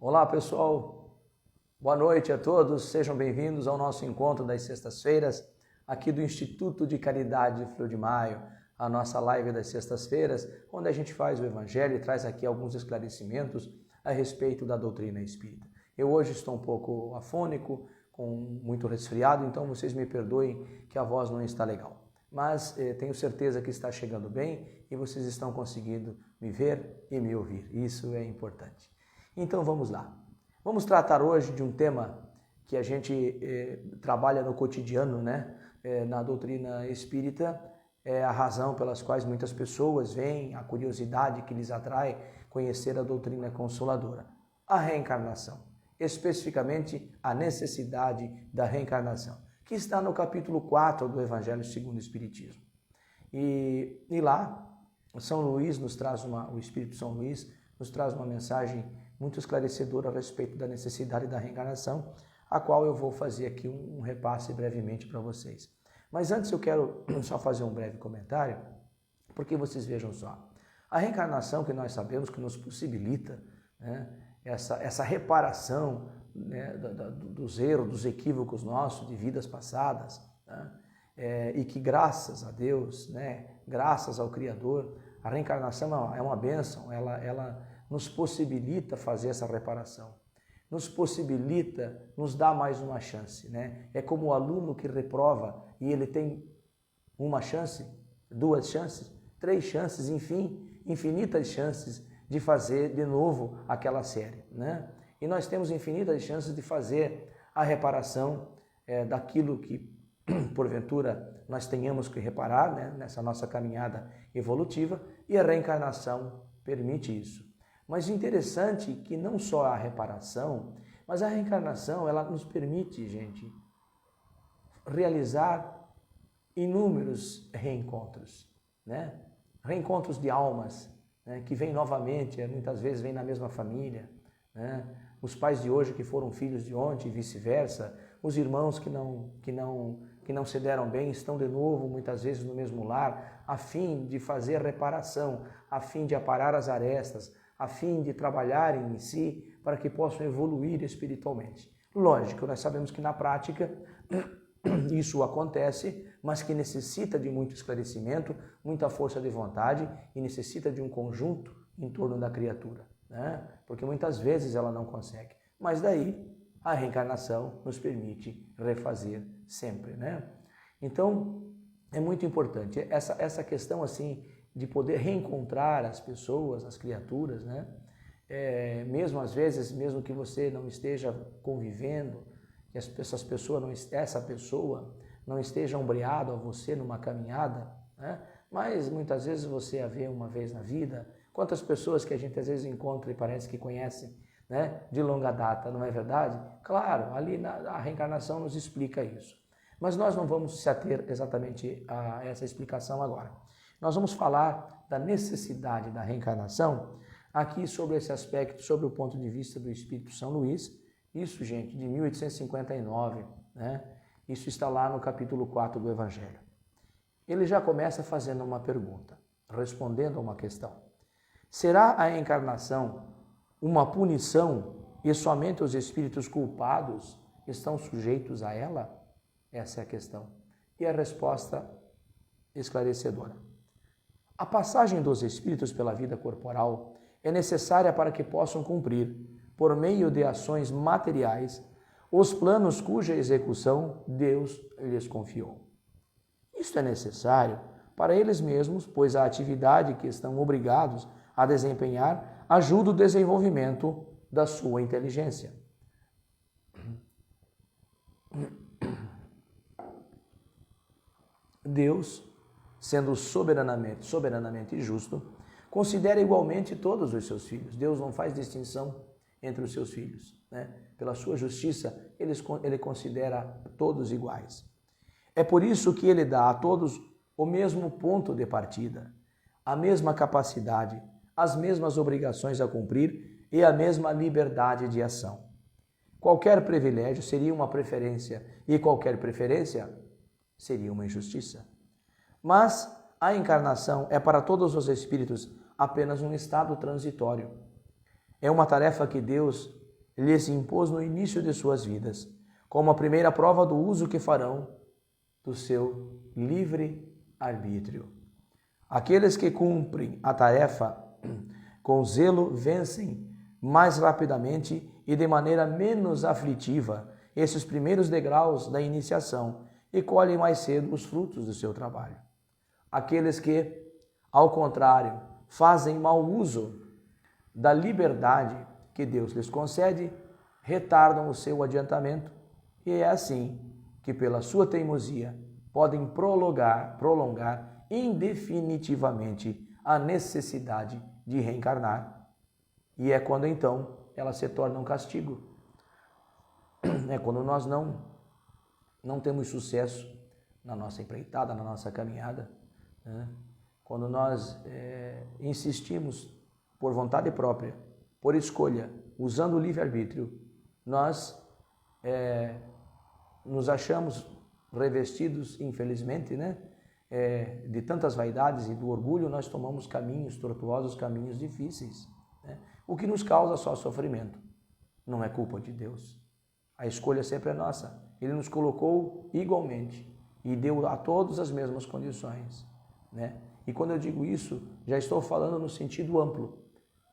Olá pessoal, boa noite a todos, sejam bem-vindos ao nosso encontro das sextas-feiras, aqui do Instituto de Caridade Flor de Maio, a nossa live das sextas-feiras, onde a gente faz o Evangelho e traz aqui alguns esclarecimentos a respeito da doutrina espírita. Eu hoje estou um pouco afônico, com muito resfriado, então vocês me perdoem que a voz não está legal. Mas tenho certeza que está chegando bem e vocês estão conseguindo me ver e me ouvir, isso é importante. Então vamos lá. Vamos tratar hoje de um tema que a gente trabalha no cotidiano, né? Na doutrina espírita, é a razão pelas quais muitas pessoas vêm, a curiosidade que lhes atrai conhecer a doutrina consoladora. A reencarnação, especificamente a necessidade da reencarnação, que está no capítulo 4 do Evangelho segundo o Espiritismo. E lá, São Luís nos traz o Espírito São Luís nos traz uma mensagem muito esclarecedora a respeito da necessidade da reencarnação, a qual eu vou fazer aqui um repasse brevemente para vocês. Mas antes eu quero só fazer um breve comentário, porque vocês vejam só. A reencarnação que nós sabemos que nos possibilita, né, essa reparação, né, dos erros, dos equívocos nossos de vidas passadas, né, e que graças a Deus, né, graças ao Criador, a reencarnação é uma bênção, ela nos possibilita fazer essa reparação, nos possibilita, nos dá mais uma chance, né? É como o aluno que reprova e ele tem uma chance, duas chances, três chances, enfim, infinitas chances de fazer de novo aquela série, né? E nós temos infinitas chances de fazer a reparação daquilo que, porventura, nós tenhamos que reparar, né? Nessa nossa caminhada evolutiva, e a reencarnação permite isso. Mas o interessante é que não só a reparação, mas a reencarnação, ela nos permite, gente, realizar inúmeros reencontros, né? Reencontros de almas, né? Que vêm novamente, muitas vezes vêm na mesma família, né? Os pais de hoje que foram filhos de ontem e vice-versa, os irmãos que não se deram bem estão de novo, muitas vezes no mesmo lar, a fim de fazer a reparação, a fim de aparar as arestas, a fim de trabalharem em si para que possam evoluir espiritualmente. Lógico, nós sabemos que na prática isso acontece, mas que necessita de muito esclarecimento, muita força de vontade e necessita de um conjunto em torno da criatura, né? Porque muitas vezes ela não consegue. Mas daí a reencarnação nos permite refazer sempre, né? Então é muito importante essa questão assim de poder reencontrar as pessoas, as criaturas, né? Mesmo às vezes, mesmo que você não esteja convivendo, que essa pessoa não esteja ombreado a você numa caminhada, né? Mas muitas vezes você a vê uma vez na vida. Quantas pessoas que a gente às vezes encontra e parece que conhece, né? De longa data, não é verdade? Claro, ali a reencarnação nos explica isso. Mas nós não vamos se ater exatamente a essa explicação agora. Nós vamos falar da necessidade da reencarnação aqui sobre esse aspecto, sobre o ponto de vista do Espírito São Luís. Isso, gente, de 1859, né? Isso está lá no capítulo 4 do Evangelho. Ele já começa fazendo uma pergunta, respondendo a uma questão. Será a reencarnação uma punição e somente os espíritos culpados estão sujeitos a ela? Essa é a questão. E a resposta esclarecedora. A passagem dos espíritos pela vida corporal é necessária para que possam cumprir, por meio de ações materiais, os planos cuja execução Deus lhes confiou. Isto é necessário para eles mesmos, pois a atividade que estão obrigados a desempenhar ajuda o desenvolvimento da sua inteligência. Deus, sendo soberanamente justo, considera igualmente todos os seus filhos. Deus não faz distinção entre os seus filhos, né? Pela sua justiça, ele considera todos iguais. É por isso que ele dá a todos o mesmo ponto de partida, a mesma capacidade, as mesmas obrigações a cumprir e a mesma liberdade de ação. Qualquer privilégio seria uma preferência e qualquer preferência seria uma injustiça. Mas a encarnação é para todos os espíritos apenas um estado transitório. É uma tarefa que Deus lhes impôs no início de suas vidas, como a primeira prova do uso que farão do seu livre arbítrio. Aqueles que cumprem a tarefa com zelo vencem mais rapidamente e de maneira menos aflitiva esses primeiros degraus da iniciação e colhem mais cedo os frutos do seu trabalho. Aqueles que, ao contrário, fazem mau uso da liberdade que Deus lhes concede, retardam o seu adiantamento, e é assim que, pela sua teimosia, podem prolongar indefinitivamente a necessidade de reencarnar. E é quando então ela se torna um castigo. É quando nós não temos sucesso na nossa empreitada, na nossa caminhada, né? Quando nós insistimos por vontade própria, por escolha, usando o livre-arbítrio, nós nos achamos revestidos, infelizmente, né? De tantas vaidades e do orgulho, nós tomamos caminhos tortuosos, caminhos difíceis, né? O que nos causa só sofrimento. Não é culpa de Deus. A escolha sempre é nossa. Ele nos colocou igualmente e deu a todos as mesmas condições, né? E quando eu digo isso, já estou falando no sentido amplo,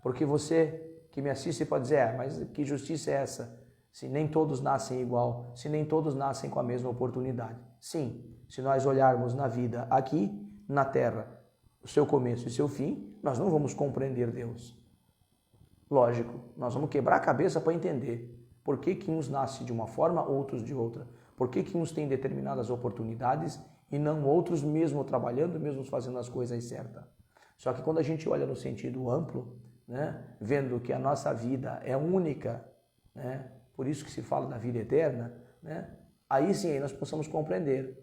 porque você que me assiste pode dizer, mas que justiça é essa? Se nem todos nascem igual, se nem todos nascem com a mesma oportunidade. Sim, se nós olharmos na vida aqui, na Terra, o seu começo e seu fim, nós não vamos compreender Deus. Lógico, nós vamos quebrar a cabeça para entender por que uns nascem de uma forma, outros de outra. Por que uns têm determinadas oportunidades e não outros, mesmo trabalhando, mesmo fazendo as coisas certas. Só que quando a gente olha no sentido amplo, né, vendo que a nossa vida é única, né, por isso que se fala da vida eterna, né, aí sim aí nós possamos compreender,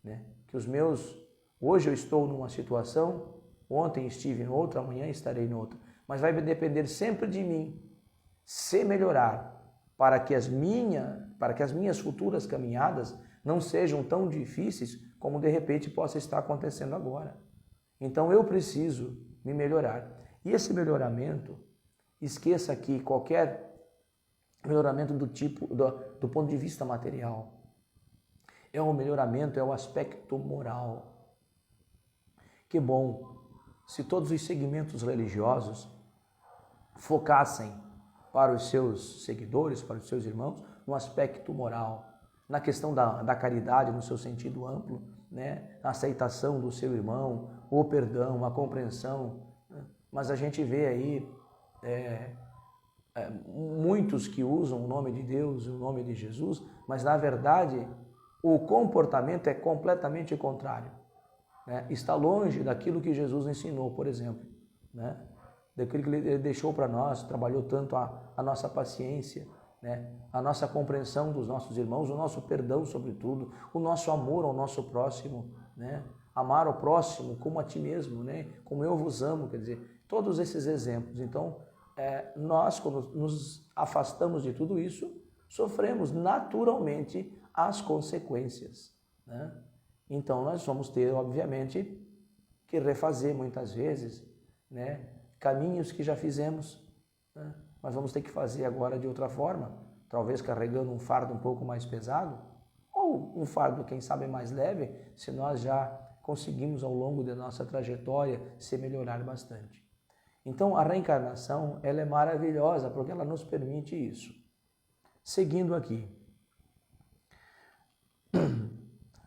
né, que hoje eu estou numa situação, ontem estive em outra, amanhã estarei em outra, mas vai depender sempre de mim se melhorar para que as minhas futuras caminhadas não sejam tão difíceis como de repente possa estar acontecendo agora. Então eu preciso me melhorar. E esse melhoramento, esqueça que qualquer melhoramento do ponto de vista material, é um melhoramento, é o aspecto moral. Que bom se todos os segmentos religiosos focassem para os seus seguidores, para os seus irmãos, no aspecto moral, na questão da caridade no seu sentido amplo, né? A aceitação do seu irmão, o perdão, a compreensão, né? Mas a gente vê aí muitos que usam o nome de Deus, o nome de Jesus, mas na verdade o comportamento é completamente contrário, né? Está longe daquilo que Jesus ensinou, por exemplo, né? Daquilo que Ele deixou para nós, trabalhou tanto a nossa paciência, né? A nossa compreensão dos nossos irmãos, o nosso perdão, sobretudo, o nosso amor ao nosso próximo, né? Amar o próximo como a ti mesmo, né? Como eu vos amo, quer dizer, todos esses exemplos. Então, nós, quando nos afastamos de tudo isso, sofremos naturalmente as consequências, né? Então, nós vamos ter, obviamente, que refazer muitas vezes, né? Caminhos que já fizemos, né? Mas vamos ter que fazer agora de outra forma, talvez carregando um fardo um pouco mais pesado, ou um fardo, quem sabe, mais leve, se nós já conseguimos ao longo da nossa trajetória se melhorar bastante. Então a reencarnação, ela é maravilhosa porque ela nos permite isso. Seguindo aqui.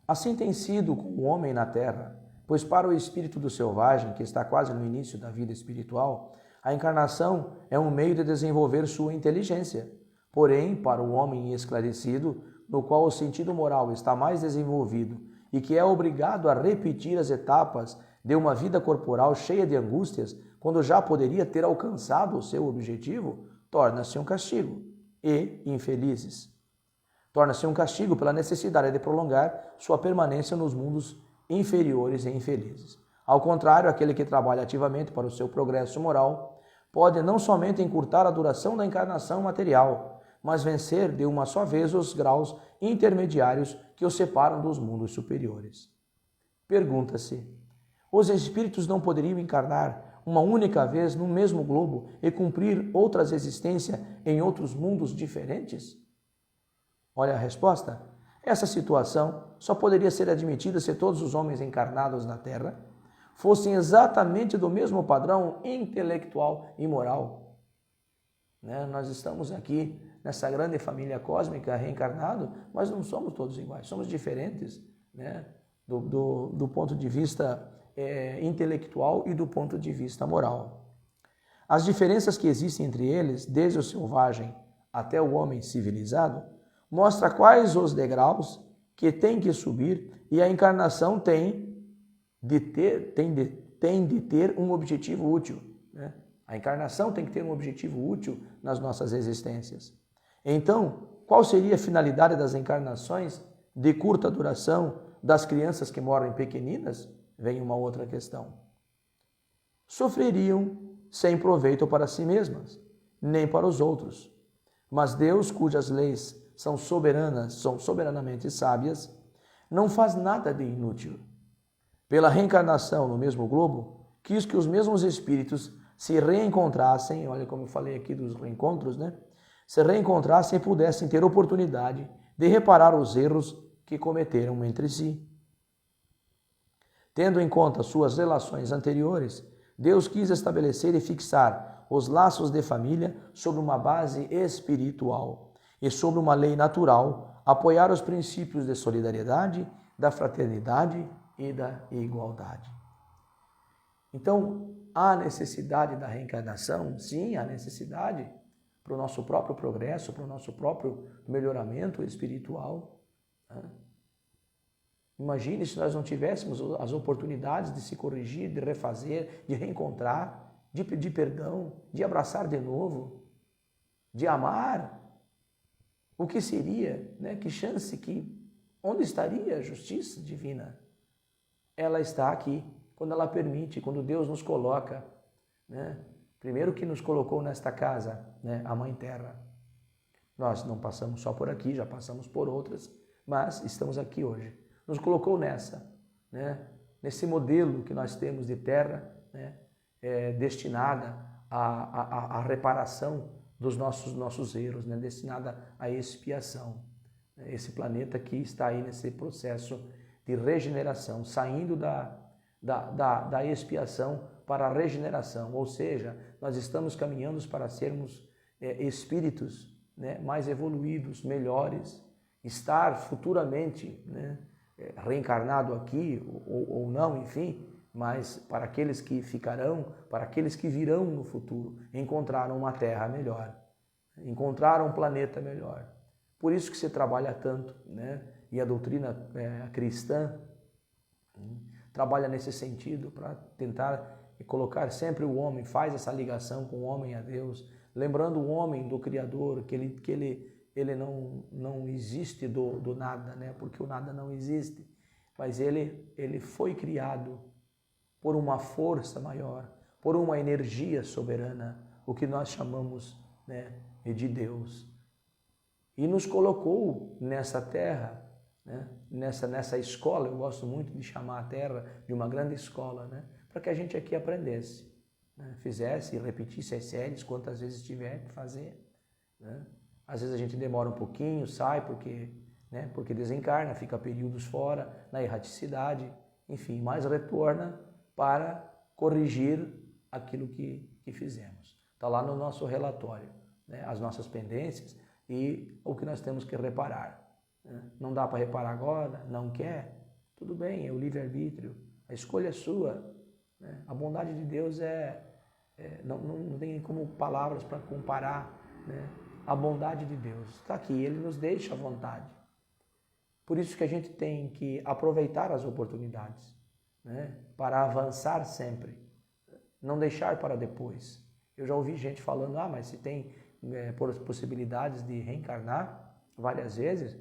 Assim tem sido com o homem na terra, pois para o espírito do selvagem, que está quase no início da vida espiritual, a encarnação é um meio de desenvolver sua inteligência. Porém, para o homem esclarecido, no qual o sentido moral está mais desenvolvido e que é obrigado a repetir as etapas de uma vida corporal cheia de angústias, quando já poderia ter alcançado o seu objetivo, torna-se um castigo e infelizes. Torna-se um castigo pela necessidade de prolongar sua permanência nos mundos inferiores e infelizes. Ao contrário, aquele que trabalha ativamente para o seu progresso moral pode não somente encurtar a duração da encarnação material, mas vencer de uma só vez os graus intermediários que o separam dos mundos superiores. Pergunta-se: os espíritos não poderiam encarnar uma única vez no mesmo globo e cumprir outras existências em outros mundos diferentes? Olha a resposta. Essa situação só poderia ser admitida se todos os homens encarnados na Terra fossem exatamente do mesmo padrão intelectual e moral. Nós estamos aqui nessa grande família cósmica reencarnado, mas não somos todos iguais, somos diferentes, do ponto de vista intelectual e do ponto de vista moral. As diferenças que existem entre eles, desde o selvagem até o homem civilizado, mostra quais os degraus que tem que subir, e a encarnação tem de ter um objetivo útil. A encarnação tem que ter um objetivo útil nas nossas existências. Então, qual seria a finalidade das encarnações de curta duração das crianças que morrem pequeninas? Vem uma outra questão. Sofreriam sem proveito para si mesmas, nem para os outros. Mas Deus, cujas leis são soberanamente sábias, não faz nada de inútil. Pela reencarnação no mesmo globo, quis que os mesmos espíritos se reencontrassem, olha como eu falei aqui dos reencontros, se reencontrassem e pudessem ter oportunidade de reparar os erros que cometeram entre si. Tendo em conta suas relações anteriores, Deus quis estabelecer e fixar os laços de família sobre uma base espiritual e sobre uma lei natural, apoiar os princípios de solidariedade, da fraternidade e da igualdade. Então, há necessidade da reencarnação? Sim, há necessidade para o nosso próprio progresso, para o nosso próprio melhoramento espiritual. Imagine se nós não tivéssemos as oportunidades de se corrigir, de refazer, de reencontrar, de pedir perdão, de abraçar de novo, de amar. O que seria, que chance, onde estaria a justiça divina? Ela está aqui, quando ela permite, quando Deus nos coloca, primeiro que nos colocou nesta casa, a Mãe Terra. Nós não passamos só por aqui, já passamos por outras, mas estamos aqui hoje. Nos colocou nesse modelo que nós temos de terra, destinada à reparação dos nossos erros, destinada à expiação. Esse planeta que está aí nesse processo de regeneração, saindo da expiação para a regeneração, ou seja, nós estamos caminhando para sermos espíritos mais evoluídos, melhores, estar futuramente reencarnado aqui ou não, enfim, mas para aqueles que ficarão, para aqueles que virão no futuro, encontraram uma terra melhor, encontraram um planeta melhor. Por isso que se trabalha tanto, e a doutrina cristã trabalha nesse sentido, para tentar colocar sempre o homem, faz essa ligação com o homem a Deus, lembrando o homem do Criador, que ele não existe do nada, porque o nada não existe, mas ele foi criado por uma força maior, por uma energia soberana, o que nós chamamos de Deus. E nos colocou nessa terra, nessa escola. Eu gosto muito de chamar a terra de uma grande escola, para que a gente aqui aprendesse, fizesse e repetisse as séries quantas vezes tiver que fazer. Às vezes a gente demora um pouquinho, sai porque desencarna, fica períodos fora, na erraticidade, enfim, mas retorna para corrigir aquilo que fizemos. Está lá no nosso relatório, as nossas pendências e o que nós temos que reparar. Não dá para reparar agora, não quer? Tudo bem, é o livre-arbítrio, a escolha é sua. A bondade de Deus não tem como palavras para comparar, a bondade de Deus. Está aqui, Ele nos deixa à vontade. Por isso que a gente tem que aproveitar as oportunidades, para avançar sempre, não deixar para depois. Eu já ouvi gente falando, mas se tem possibilidades de reencarnar várias vezes,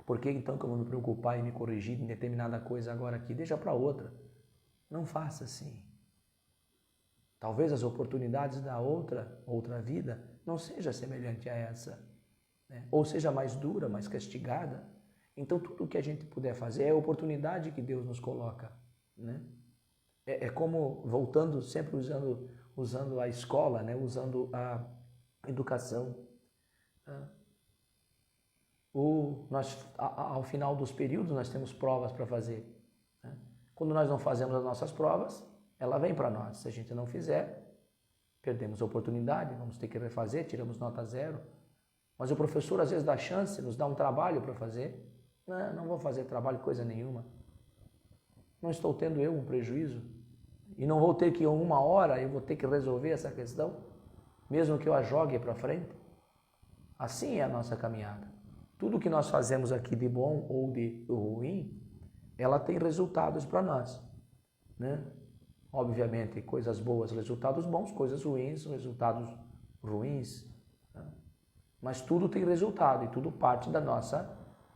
por que então que eu vou me preocupar e me corrigir em determinada coisa agora aqui? Deixa para outra. Não faça assim. Talvez as oportunidades da outra vida não seja semelhante a essa, ou seja mais dura, mais castigada. Então tudo o que a gente puder fazer é a oportunidade que Deus nos coloca, É como, voltando, sempre usando a escola, né? Usando a educação. Ao final dos períodos, nós temos provas para fazer. Né? Quando nós não fazemos as nossas provas, ela vem para nós. Se a gente não fizer, perdemos a oportunidade, vamos ter que refazer, tiramos nota 0. Mas o professor às vezes dá chance, nos dá um trabalho para fazer. Não vou fazer trabalho coisa nenhuma. Não estou tendo eu um prejuízo. E não vou ter que, em 1 hora, eu vou ter que resolver essa questão, mesmo que eu a jogue para frente. Assim é a nossa caminhada. Tudo que nós fazemos aqui de bom ou de ruim, ela tem resultados para nós, né? Obviamente, coisas boas, resultados bons, coisas ruins, resultados ruins. Né? Mas tudo tem resultado e tudo parte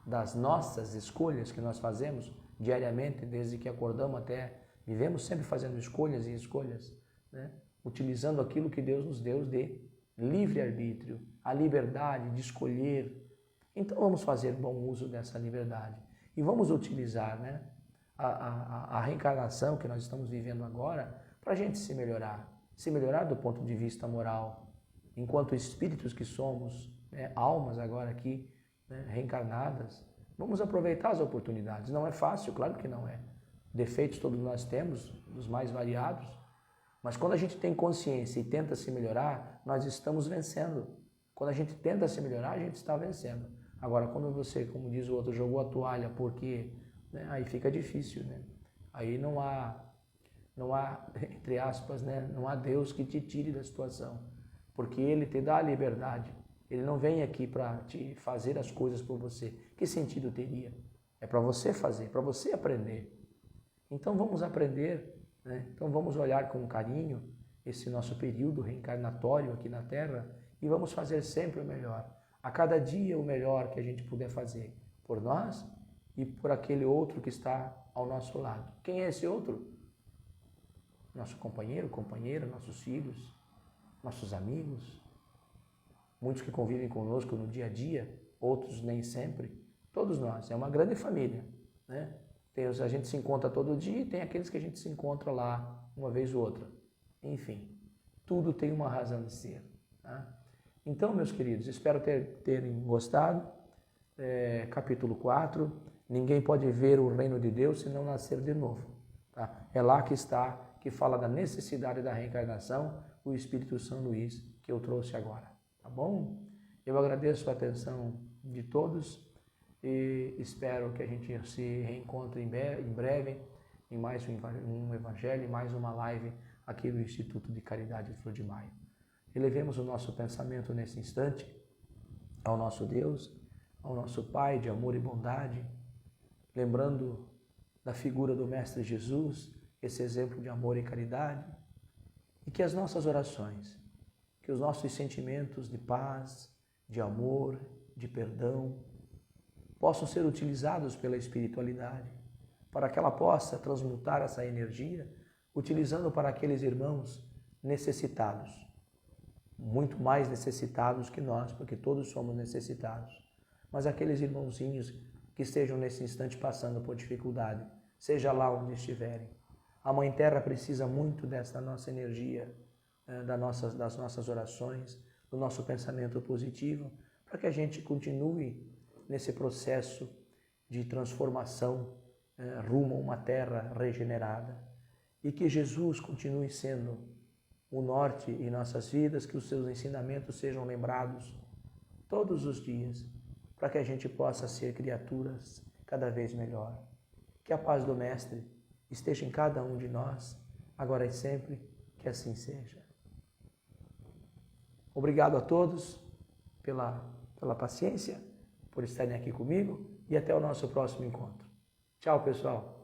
das nossas escolhas que nós fazemos diariamente, desde que acordamos até vivemos sempre fazendo escolhas e escolhas, né? Utilizando aquilo que Deus nos deu de livre-arbítrio, a liberdade de escolher. Então vamos fazer bom uso dessa liberdade e vamos utilizar, né, a reencarnação que nós estamos vivendo agora para a gente se melhorar do ponto de vista moral, enquanto espíritos que somos, né, almas agora aqui, né, reencarnadas. Vamos aproveitar as oportunidades. Não é fácil, claro que não é. Defeitos todos nós temos, dos mais variados, mas quando a gente tem consciência e tenta se melhorar, nós estamos vencendo. Quando a gente tenta se melhorar, a gente está vencendo. Agora, quando você, como diz o outro, jogou a toalha porque, né, aí fica difícil, né? Aí não há, entre aspas, né, não há Deus que te tire da situação, porque Ele te dá a liberdade. Ele não vem aqui para te fazer as coisas por você. Que sentido teria? É para você fazer, para você aprender. Então vamos aprender, né? Então vamos olhar com carinho esse nosso período reencarnatório aqui na Terra e vamos fazer sempre o melhor. A cada dia o melhor que a gente puder fazer por nós e por aquele outro que está ao nosso lado. Quem é esse outro? Nosso companheiro, companheira, nossos filhos, nossos amigos, muitos que convivem conosco no dia a dia, outros nem sempre. Todos nós, é uma grande família, né? A gente se encontra todo dia e tem aqueles que a gente se encontra lá uma vez ou outra. Enfim, tudo tem uma razão de ser. Tá? Então, meus queridos, espero terem gostado. Capítulo 4, ninguém pode ver o reino de Deus se não nascer de novo. Tá? É lá que está, que fala da necessidade da reencarnação, o Espírito São Luís, que eu trouxe agora. Tá bom? Eu agradeço a atenção de todos e espero que a gente se reencontre em breve em mais um evangelho, em mais uma live aqui do Instituto de Caridade Flor de Maio. Elevemos o nosso pensamento nesse instante ao nosso Deus, ao nosso Pai de amor e bondade, lembrando da figura do Mestre Jesus, esse exemplo de amor e caridade, e que as nossas orações, que os nossos sentimentos de paz, de amor, de perdão, possam ser utilizados pela espiritualidade, para que ela possa transmutar essa energia, utilizando para aqueles irmãos necessitados, muito mais necessitados que nós, porque todos somos necessitados, mas aqueles irmãozinhos que estejam nesse instante passando por dificuldade, seja lá onde estiverem. A Mãe Terra precisa muito dessa nossa energia, das nossas orações, do nosso pensamento positivo, para que a gente continue nesse processo de transformação rumo a uma terra regenerada e que Jesus continue sendo o norte em nossas vidas, que os seus ensinamentos sejam lembrados todos os dias, para que a gente possa ser criaturas cada vez melhor. Que a paz do Mestre esteja em cada um de nós, agora e sempre, que assim seja. Obrigado a todos pela paciência, por estarem aqui comigo e até o nosso próximo encontro. Tchau, pessoal!